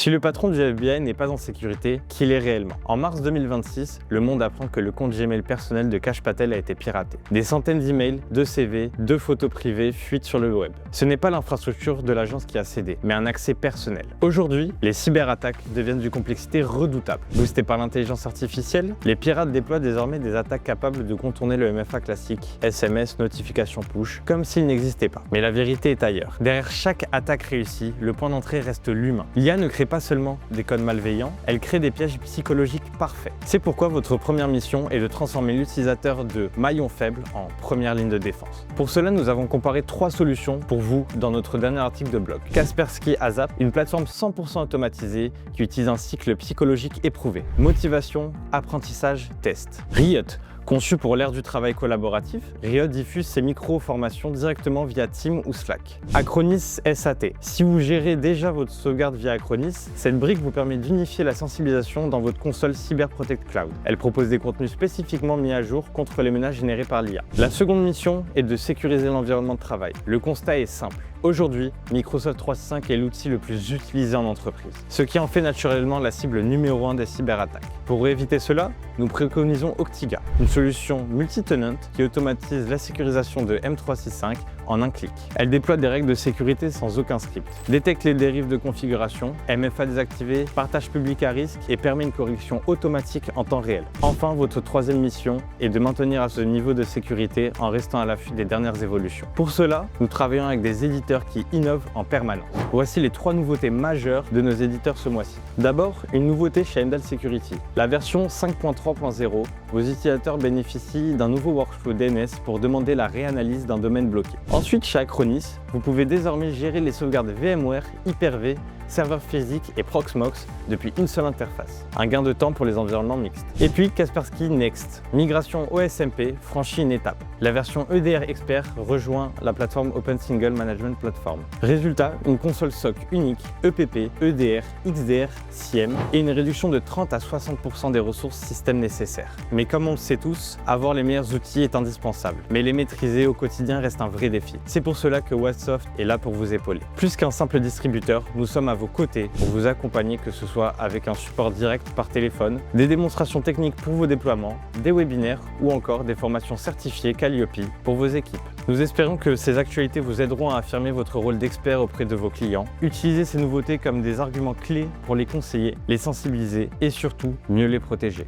Si le patron du FBI n'est pas en sécurité, qui l'est réellement? En mars 2026, le monde apprend que le compte Gmail personnel de Kash Patel a été piraté. Des centaines d'emails, de CV, de photos privées fuitent sur le web. Ce n'est pas l'infrastructure de l'agence qui a cédé, mais un accès personnel. Aujourd'hui, les cyberattaques deviennent d'une complexité redoutable. Boostées par l'intelligence artificielle, les pirates déploient désormais des attaques capables de contourner le MFA classique, SMS, notification push, comme s'il n'existait pas. Mais la vérité est ailleurs. Derrière chaque attaque réussie, le point d'entrée reste l'humain. L'IA ne crée pas seulement des codes malveillants, elle crée des pièges psychologiques parfaits. C'est pourquoi votre première mission est de transformer l'utilisateur de maillon faible en première ligne de défense. Pour cela, nous avons comparé 3 solutions pour vous dans notre dernier article de blog. Kaspersky ASAP, une plateforme 100% automatisée qui utilise un cycle psychologique éprouvé. Motivation, apprentissage, test. Riot. Conçu pour l'ère du travail collaboratif, Riot diffuse ses micro-formations directement via Teams ou Slack. Acronis SAT. Si vous gérez déjà votre sauvegarde via Acronis, cette brique vous permet d'unifier la sensibilisation dans votre console CyberProtect Cloud. Elle propose des contenus spécifiquement mis à jour contre les menaces générées par l'IA. La seconde mission est de sécuriser l'environnement de travail. Le constat est simple. Aujourd'hui, Microsoft 365 est l'outil le plus utilisé en entreprise, ce qui en fait naturellement la cible numéro 1 des cyberattaques. Pour éviter cela, nous préconisons Octiga, une solution multi-tenant qui automatise la sécurisation de M365 en un clic. Elle déploie des règles de sécurité sans aucun script, détecte les dérives de configuration, MFA désactivé, partage public à risque et permet une correction automatique en temps réel. Enfin, votre troisième mission est de maintenir à ce niveau de sécurité en restant à l'affût des dernières évolutions. Pour cela, nous travaillons avec des éditeurs qui innovent en permanence. Voici les 3 nouveautés majeures de nos éditeurs ce mois-ci. D'abord, une nouveauté chez Endal Security. La version 5.3.0, vos utilisateurs bénéficient d'un nouveau workflow DNS pour demander la réanalyse d'un domaine bloqué. Ensuite, chez Acronis, vous pouvez désormais gérer les sauvegardes VMware, Hyper-V, serveur physique et Proxmox depuis une seule interface. Un gain de temps pour les environnements mixtes. Et puis Kaspersky Next. Migration OSMP franchit une étape. La version EDR Expert rejoint la plateforme Open Single Management Platform. Résultat, une console SOC unique, EPP, EDR, XDR, SIEM et une réduction de 30 à 60% des ressources système nécessaires. Mais comme on le sait tous, avoir les meilleurs outils est indispensable. Mais les maîtriser au quotidien reste un vrai défi. C'est pour cela que Wattsoft est là pour vous épauler. Plus qu'un simple distributeur, nous sommes à vos côtés pour vous accompagner, que ce soit avec un support direct par téléphone, des démonstrations techniques pour vos déploiements, des webinaires ou encore des formations certifiées Calliope pour vos équipes. Nous espérons que ces actualités vous aideront à affirmer votre rôle d'expert auprès de vos clients. Utilisez ces nouveautés comme des arguments clés pour les conseiller, les sensibiliser et surtout mieux les protéger.